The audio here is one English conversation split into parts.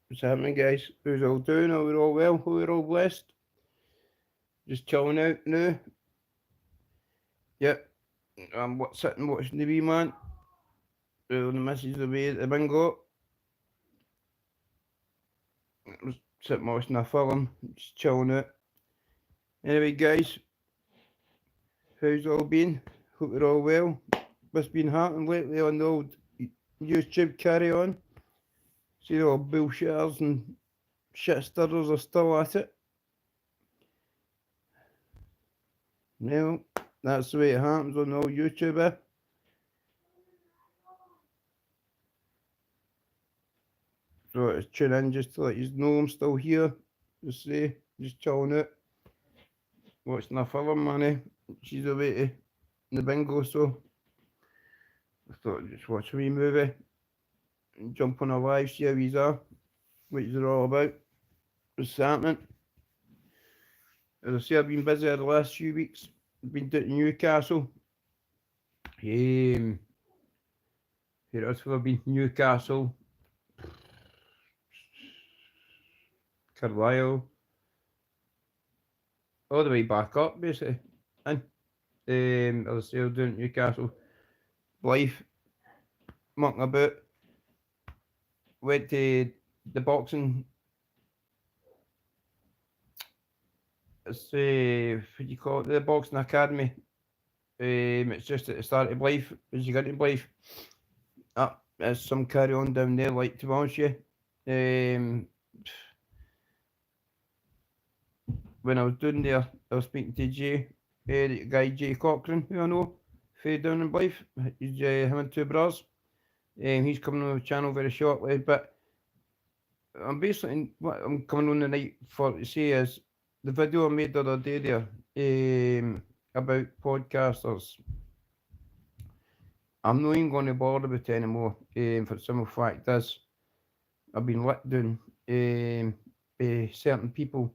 What's happening, guys? Who's all doing? Are we all well? Are we all blessed? Just chilling out now? Yep. I'm sitting watching the wee man. The missus away at the bingo. I was sitting watching a film, just chilling out. Anyway, guys, how's it all been? Hope you're all well. What's been happening lately on the old YouTube carry on? See the old bullshitters and shit stirrers are still at it. No, that's the way it happens on the old YouTuber. So it's tune in just to let you know I'm still here. Just say, just chilling out, watching a film, man. She's away to the bingo, so I thought I'd just watch a wee movie and jump on a live, see how he's are, what he's all about, what's happening. As I say, I've been busy the last few weeks. I've been down to Newcastle. Here else have I been? Newcastle, Carlisle, all the way back up, basically. And as I say, I was down at Newcastle, Blythe, mucking about. Went to the boxing. It's what do you call it? The boxing academy. It's just at the start of Blythe. As you get into Blythe, there's some carry on down there. Like, to be honest with you, when I was down there, I was speaking to the guy Jay Cochran, who I know, from down in Blythe. He's him and two brothers. He's coming on the channel very shortly, but I'm basically what I'm coming on the night for to say is the video I made the other day there about podcasters. I'm not even going to bother with it anymore. For the simple fact is, I've been let down by certain people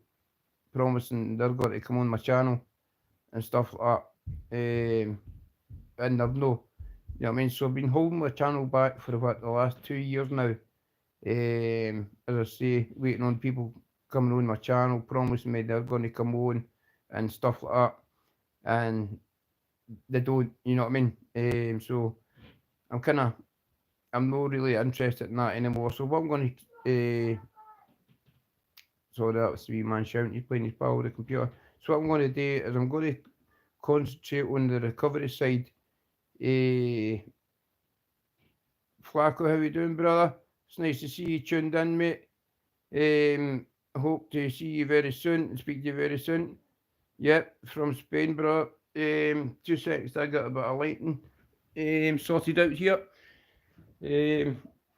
promising they're going to come on my channel and stuff like that. And I've no, you know what I mean? So I've been holding my channel back for about the last 2 years now. As I say, waiting on people coming on my channel, promising me they're going to come on and stuff like that, and they don't. You know what I mean? So I'm not really interested in that anymore. So what I'm going to, sorry, that was the wee man shouting. He's playing his pal with the computer. So what I'm going to do is I'm going to concentrate on the recovery side. Flacco, how you doing, brother? It's nice to see you tuned in, mate. I hope to see you very soon and speak to you very soon. Yep, from Spain, bro. 2 seconds, I got a bit of lighting sorted out here.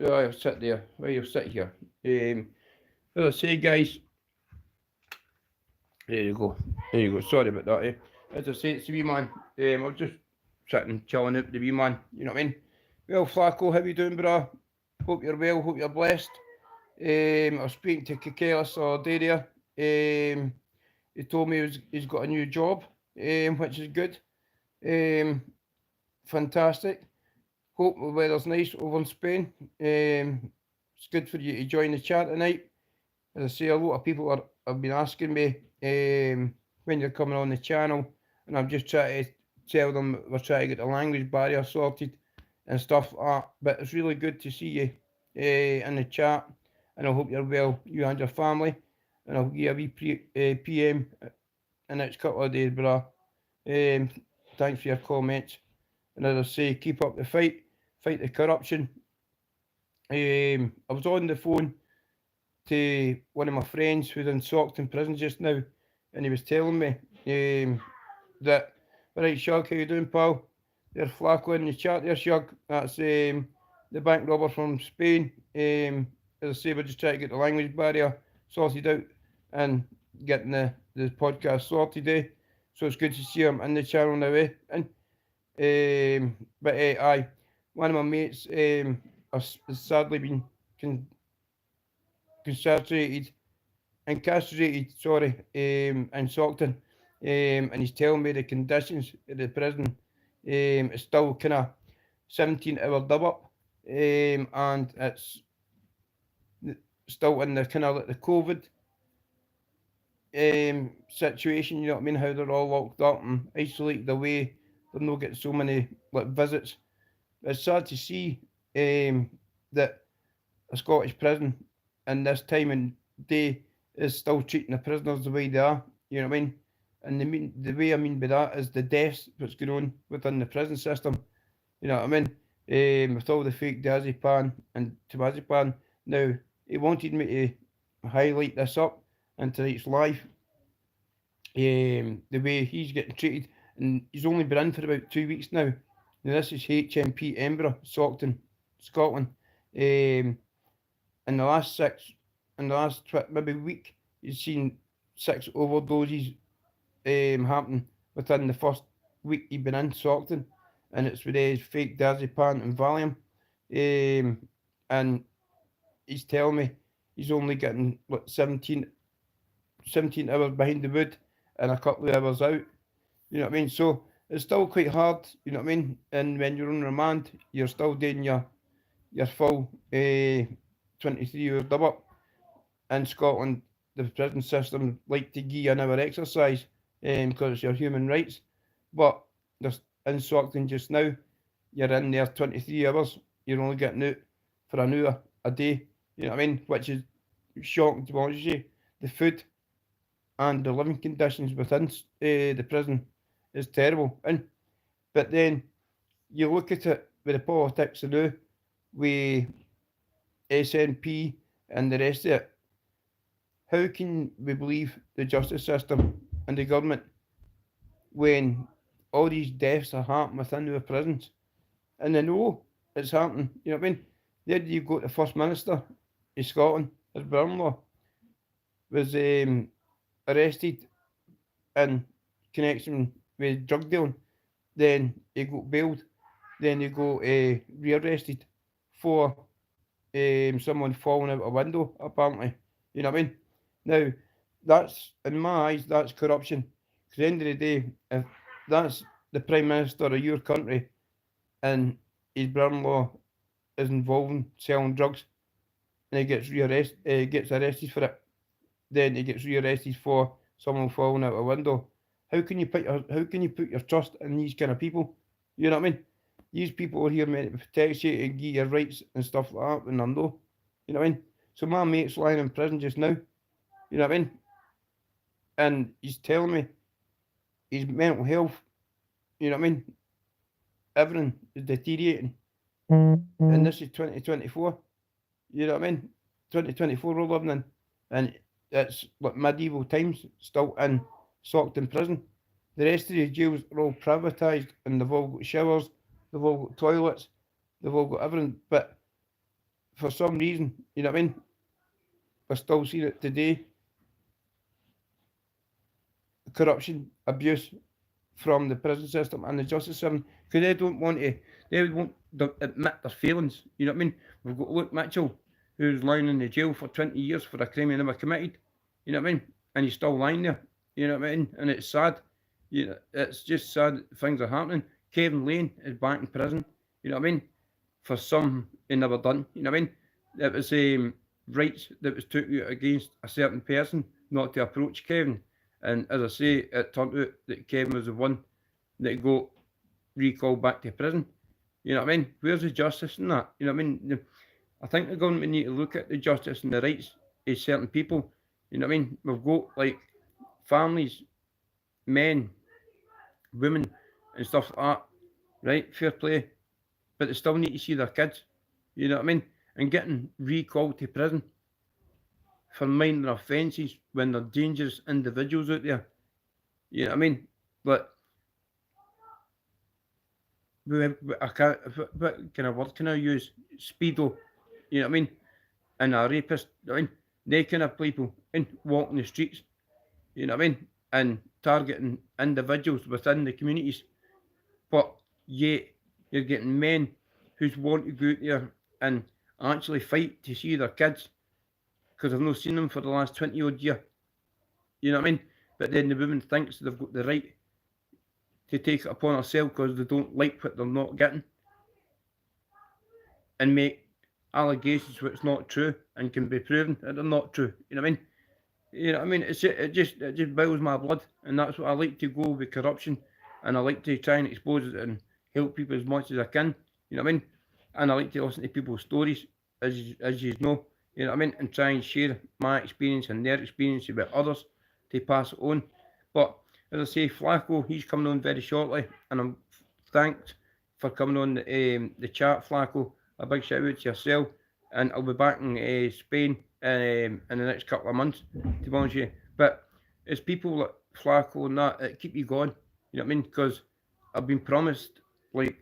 I'll sit there. Well, you'll sit here. As I say, guys, there you go. There you go. Sorry about that. As I say, it's the wee man. I'm just sitting, chilling out with the wee man. You know what I mean? Well, Flacco, how you doing, bro? Hope you're well. Hope you're blessed. I was speaking to Kikelis all day there. He told me he's got a new job, which is good. Fantastic. Hope the weather's nice over in Spain. It's good for you to join the chat tonight. As I say, a lot of people have been asking me when you're coming on the channel, and I'm just trying to tell them we're trying to get the language barrier sorted and stuff like that. But it's really good to see you in the chat, and I hope you're well, you and your family. And I'll give you a wee PM in the next couple of days, brah. Thanks for your comments. And as I say, keep up the fight the corruption. I was on the phone to one of my friends who's in Saughton prison just now, and he was telling me that, right, Shug, how you doing, pal? There's Flacco in the chat there, Shug. That's the bank robber from Spain. As I say, we're just trying to get the language barrier sorted out and getting the podcast sorted. So it's good to see him in the channel now. But aye, one of my mates has sadly been castrated, in Saughton, and he's telling me the conditions in the prison is still kind of 17-hour dub up, and it's still in the kind of like the COVID situation, you know what I mean? How they're all locked up and isolated away. They're not getting so many like visits. It's sad to see that a Scottish prison in this time and day is still treating the prisoners the way they are. You know what I mean? And the way I mean by that is the deaths that's going on within the prison system. You know what I mean? With all the fake diazepam and temazepam. Now, he wanted me to highlight this up in tonight's live. The way he's getting treated, and he's only been in for about 2 weeks now. Now this is HMP Edinburgh, saughton, Scotland. In the last maybe week, he's seen 6 overdoses happen within the first week he'd been in saughton, and it's with his fake diazepam and Valium. And he's telling me he's only getting what 17 hours behind the wood and a couple of hours out. You know what I mean? So it's still quite hard, you know what I mean? And when you're on remand, you're still doing your full 23 hours double up. In Scotland, the prison system like to give you an hour exercise because it's your human rights. But there's in Scotland just now, you're in there 23 hours, you're only getting out for an hour a day, you know what I mean? Which is shocking to be honest with you. The food and the living conditions within the prison is terrible. But then you look at it with the politics now, with SNP and the rest of it. How can we believe the justice system and the government when all these deaths are happening within the prisons? And they know it's happening, you know what I mean? There you go, the First Minister of Scotland, his brother-in-law, was arrested in connection with drug dealing. Then he got bailed. Then he got rearrested for someone falling out a window, apparently. You know what I mean? Now, that's, in my eyes, that's corruption. Because at the end of the day, if that's the Prime Minister of your country and his brother-in-law is involved in selling drugs and he gets arrested for it, then he gets rearrested for someone falling out a window. How can you put your trust in these kind of people? You know what I mean? These people are here meant to protect you and give you rights and stuff like that, and they're no. You know what I mean? So my mate's lying in prison just now. You know what I mean? And he's telling me his mental health, you know what I mean? Everything is deteriorating. And this is 2024. You know what I mean? 2024 we're living in. And it's like medieval times still in Saughton prison. The rest of the jails are all privatised and they've all got showers, they've all got toilets, they've all got everything. But for some reason, you know what I mean? We're still seeing it today. Corruption, abuse from the prison system and the justice system, because they won't admit their feelings. You know what I mean? We've got Luke Mitchell, who's lying in the jail for 20 years for a crime he never committed. You know what I mean? And he's still lying there. You know what I mean? And it's sad. You know, it's just sad that things are happening. Kevin Lane is back in prison. You know what I mean? For something he never done. You know what I mean? It was rights that was took out against a certain person not to approach Kevin. And as I say, it turned out that Kevin was the one that got recalled back to prison. You know what I mean? Where's the justice in that? You know what I mean? I think the government need to look at the justice and the rights of certain people. You know what I mean? We've got like families, men, women, and stuff like that. Right? Fair play. But they still need to see their kids. You know what I mean? And getting recalled to prison for minor offences when they're dangerous individuals out there. You know what I mean? But what kind of word can I use? Speedo. You know what I mean? And a rapist. You know what I mean? They kind of people in walking the streets. You know what I mean? And targeting individuals within the communities. But yet you're getting men who want to go out there and actually fight to see their kids, because I've not seen them for the last 20 odd years. You know what I mean? But then the woman thinks they've got the right to take it upon herself because they don't like what they're not getting, and make allegations which not true and can be proven that they're not true. You know what I mean? You know what I mean? It just boils my blood, and that's what I like to go with corruption, and I like to try and expose it and help people as much as I can. You know what I mean? And I like to listen to people's stories, as you know. You know what I mean? And try and share my experience and their experience with others to pass it on. But as I say, Flacco, he's coming on very shortly, and I'm thanked for coming on the chat, Flacco. A big shout out to yourself, and I'll be back in Spain in the next couple of months, to be honest with you. But it's people like Flacco and that keep you going, you know what I mean? Because I've been promised like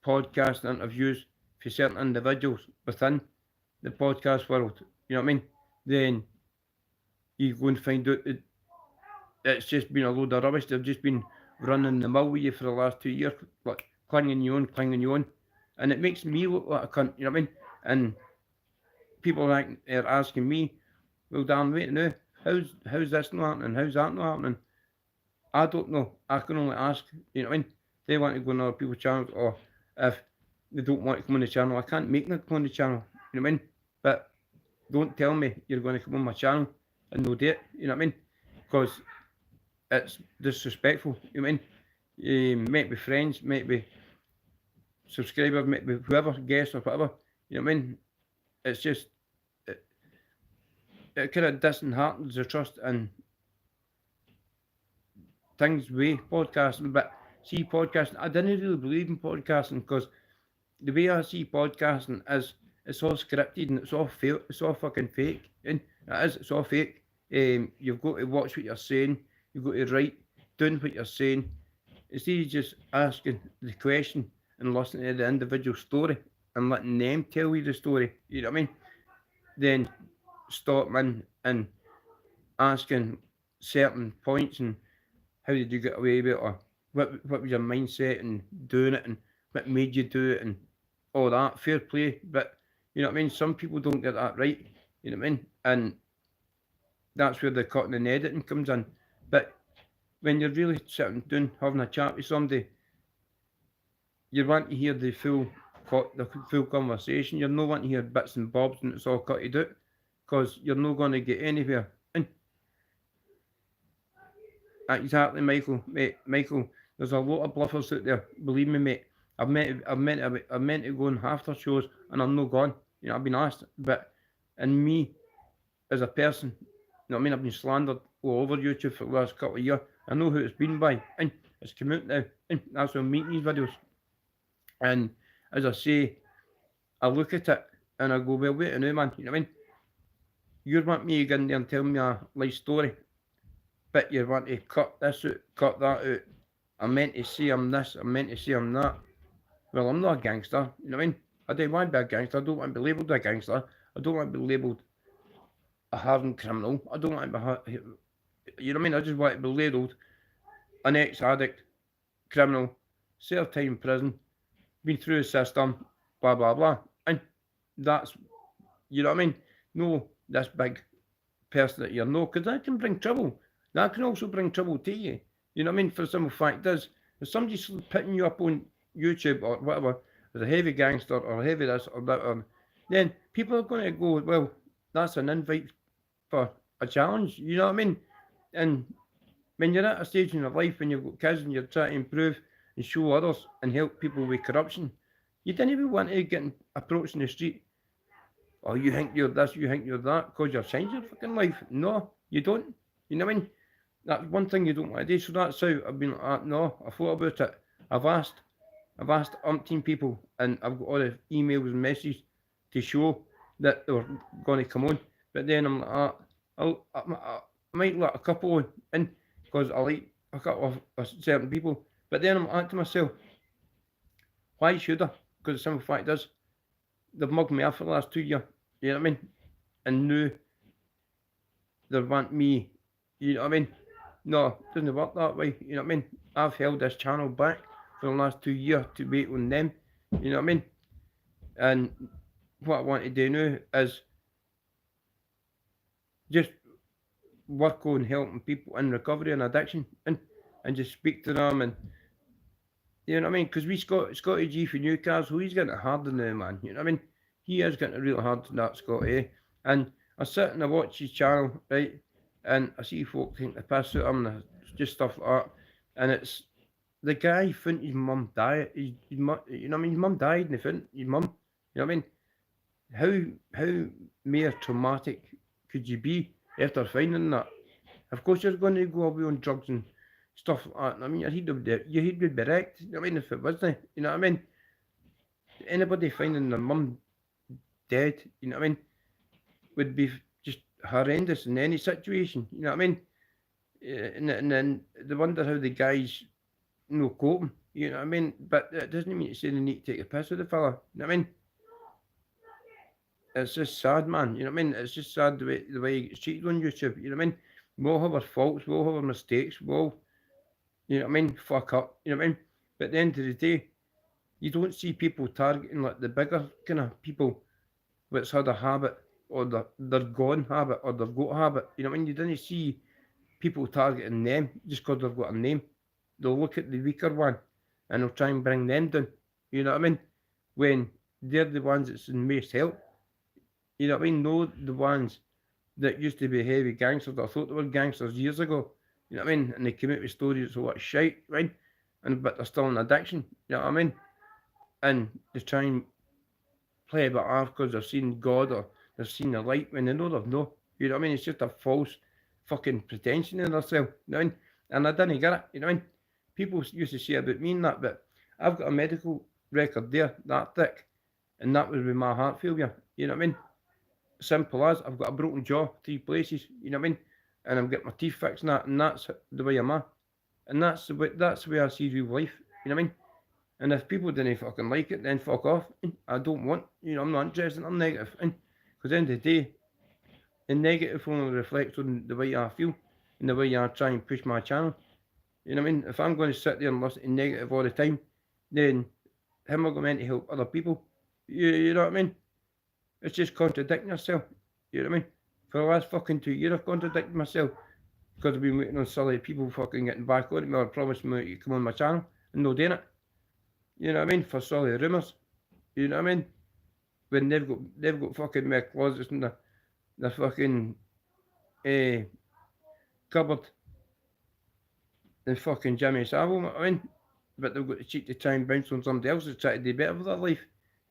podcast interviews for certain individuals within the podcast world, you know what I mean? Then you go and find out that it's just been a load of rubbish. They've just been running the mill with you for the last 2 years, like clinging you on. And it makes me look like a cunt, you know what I mean? And people are asking me, well, Dan, wait now, how's this not happening? How's that not happening? I don't know. I can only ask, you know what I mean? They want to go on other people's channels, or if they don't want to come on the channel, I can't make them come on the channel, you know what I mean? But don't tell me you're going to come on my channel and no do it, you know what I mean? Because it's disrespectful, you know what I mean? Might be friends, might be subscribers, might be whoever, guests or whatever, you know what I mean? It's just, it kind of disheartens the trust in things with podcasting. But see, podcasting, I didn't really believe in podcasting because the way I see podcasting is it's all scripted and it's all fake, it's all fucking fake, and it is, it's all fake. You've got to watch what you're saying, you've got to write down what you're saying. Instead of just asking the question and listening to the individual story and letting them tell you the story, you know what I mean? Then stop in and asking certain points and how did you get away with it, or what was your mindset in doing it, and what made you do it, and all that. Fair play, but you know what I mean? Some people don't get that right, you know what I mean? And that's where the cutting and editing comes in. But when you're really sitting down having a chat with somebody, you want to hear the full conversation. You're not wanting to hear bits and bobs and it's all cutted out, because you're not going to get anywhere. And exactly, Michael, mate, Michael. There's a lot of bluffers out there. Believe me, mate. I've meant to go on half their shows and I'm not gone. You know, I've been asked, but in me as a person, you know what I mean? I've been slandered all over YouTube for the last couple of years. I know who it's been by, and it's come out now, and that's why I'm making these videos. And as I say, I look at it and I go, well, wait a minute, man, you know what I mean? You want me to get in there and tell me a life story, but you want to cut this out, cut that out. I'm meant to say I'm this, I'm meant to say I'm that. Well, I'm not a gangster, you know what I mean? I don't want to be a gangster, I don't want to be labelled a gangster, I don't want to be labelled a hardened criminal, I don't want to be, you know what I mean? I just want to be labelled an ex-addict, criminal, served time in prison, been through the system, blah, blah, blah. And that's, you know what I mean? No, this big person that you're no, because that can bring trouble. That can also bring trouble to you. You know what I mean? For the simple fact is, if somebody's putting you up on YouTube or whatever as a heavy gangster or heavy this or that, then people are going to go, well, that's an invite for a challenge. You know what I mean? And when you're at a stage in your life when you've got kids and you're trying to improve and show others and help people with corruption, you didn't even want to get approached in the street. Oh, you think you're this, you think you're that, because you're changing your fucking life. No, you don't. You know what I mean? That's one thing you don't want to do. So that's how I've been like, no, I thought about it. I've asked umpteen people, and I've got all the emails and messages to show that they were going to come on. But then I'm like, I might let a couple in, because I like a couple of certain people. But then I'm like to myself, why should I? Because the simple fact is, they've mugged me off for the last 2 years, you know what I mean? And now they want me, you know what I mean? No, it doesn't work that way, you know what I mean? I've held this channel back for the last 2 years to wait on them, you know what I mean? And what I want to do now is just work on helping people in recovery and addiction, and just speak to them, and you know what I mean? Because Scotty G for Newcastle, he's getting it harder now, man. You know what I mean? he is getting really hard to that Scott, eh? And I sit and I watch his channel, right? And I see folk taking the piss out of him and just stuff like that. And it's the guy found his mum died. His mum, you know what I mean? His mum died and he found his mum. You know what I mean? How mere traumatic could you be after finding that? Of course you're going to go away on drugs and stuff like that. I mean, your head would be wrecked. You know what I mean? If it wasn't, you know what I mean? Anybody finding their mum dead, you know what I mean, would be just horrendous in any situation. You know what I mean? And then they wonder how the guys no coping. You know what I mean? But it doesn't mean to say they need to take a piss with the fella. You know what I mean? It's just sad, man. You know what I mean? It's just sad the way he gets treated on YouTube. You know what I mean? We all have our faults. We all have our mistakes. We all, you know what I mean, fuck up. You know what I mean? But at the end of the day, you don't see people targeting like the bigger kind of people that's had a habit or their gone habit or their goat habit. You know what I mean? You didn't see people targeting them just because they've got a name. They'll look at the weaker one and they'll try and bring them down. You know what I mean? When they're the ones that's in most help. You know what I mean? No, the ones that used to be heavy gangsters that I thought they were gangsters years ago. You know what I mean? And they came out with stories of what shite, right? But they're still in addiction. You know what I mean? And they try and play a bit off because they've seen God or they've seen the light when they know they've no. You know what I mean? It's just a false fucking pretension in themselves. You know what I mean? And I didn't get it. You know what I mean? People used to say about me and that, but I've got a medical record there, that thick, and that was with my heart failure. You know what I mean? Simple as I've got a broken jaw, 3 places. You know what I mean? And I'm getting my teeth fixed and that, and that's the way I'm at. And that's the way I see real life. You know what I mean? And if people didn't fucking like it, then fuck off. I don't want, I'm not interested. I'm negative. Because at the end of the day, the negative only reflects on the way I feel and the way I try and push my channel. You know what I mean? If I'm going to sit there and listen to negative all the time, then how am I going to help other people? You know what I mean? It's just contradicting yourself. You know what I mean? For the last fucking 2 years, I've contradicted myself because I've been waiting on silly people fucking getting back on me or promising me to come on my channel and no doing it. You know what I mean? For silly rumours. You know what I mean? When they've got fucking more closets in the fucking cupboard than fucking Jimmy Savile, you know what I mean? But they've got the cheek to try and bounce on somebody else to try to do better with their life.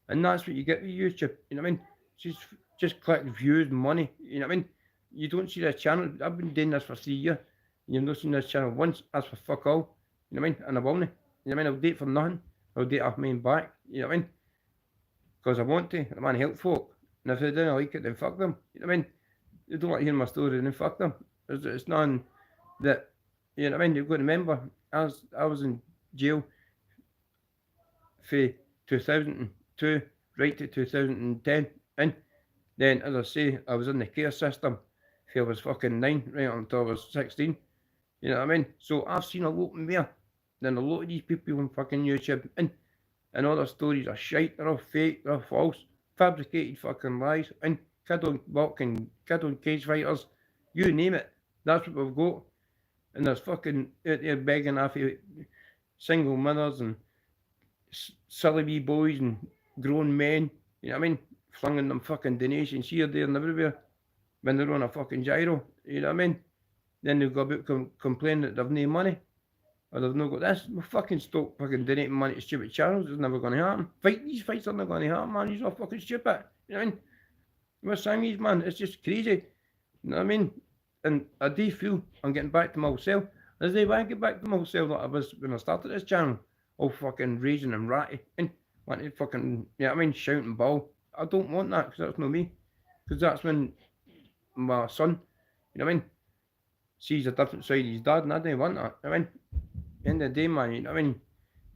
And that's what you get with YouTube, you know what I mean? Just collect views and money, you know what I mean? You don't see this channel. I've been doing this for 3 years. You've not seen this channel once. That's for fuck all, you know what I mean? And I won't, you know what I mean? I'll do it for nothing. I'll do it off my own back, you know what I mean? Because I want to. I want to help folk. And if they don't like it, then fuck them, you know what I mean? They don't like hearing my story, then fuck them. It's nothing that, you know what I mean? You've got to remember, I was in jail for 2002 right to 2010. And then, as I say, I was in the care system till I was fucking 9, right until I was 16. You know what I mean? So I've seen a lot more than a lot of these people on fucking YouTube. And all their stories are shite, they're all fake, they're all false, fabricated fucking lies. And kid on walking, kid on cage fighters, you name it. That's what we've got. And there's fucking out there begging off of single mothers and silly wee boys and grown men, you know what I mean? Flinging them fucking donations here, there, and everywhere when they're on a fucking gyro, you know what I mean? Then they've got about complain that they've no money or they've not got this. Well, fucking stop fucking donating money to stupid channels. It's never going to happen. These fights are not going to happen, man. These are fucking stupid. You know what I mean? We're saying these, man. It's just crazy. You know what I mean? And I do feel I'm getting back to myself. As I want to get back to myself like I was when I started this channel. All fucking raging and ratty. And wanting to fucking, you know what I mean? Shout and bawl. I don't want that because that's not me. Because that's when my son, you know what I mean, sees a different side of his dad, and I don't want that. I mean, at the end of the day, man, you know what I mean,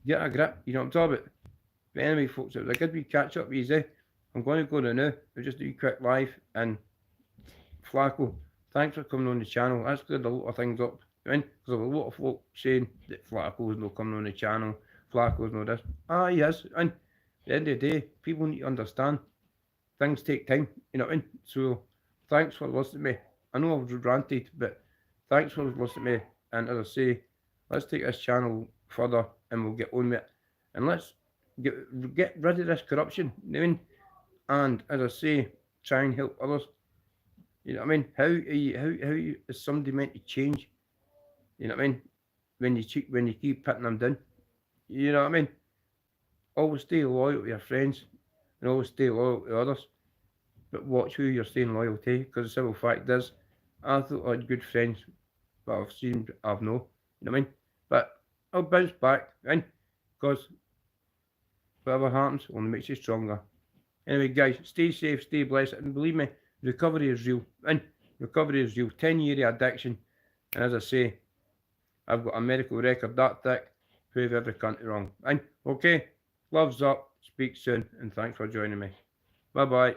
get a grip, you know what I'm talking about. But anyway, folks, it was a good wee catch up easy. I'm going to go to now, just a wee quick live, and Flacco, thanks for coming on the channel. That's cleared a lot of things up. I mean, because there was a lot of folk saying that Flacco's not coming on the channel, Flacco's not this. Ah, he is, and at the end of the day, people need to understand things take time, you know what I mean? So, thanks for listening to me. I know I've ranted, but thanks for listening to me. And as I say, let's take this channel further and we'll get on with it. And let's get rid of this corruption. You know what I mean? and as I say, try and help others. You know what I mean? How is somebody meant to change? You know what I mean? When you keep putting them down. You know what I mean? Always stay loyal to your friends and always stay loyal to others. But watch who you're staying loyal to, because the simple fact is, I thought I had good friends, but I've seen I've no. You know what I mean? But I'll bounce back, and because whatever happens only makes you stronger. Anyway, guys, stay safe, stay blessed, and believe me, recovery is real. And recovery is real. 10-year addiction, and as I say, I've got a medical record that thick, prove every country wrong. And okay, gloves up, speak soon, and thanks for joining me. Bye bye.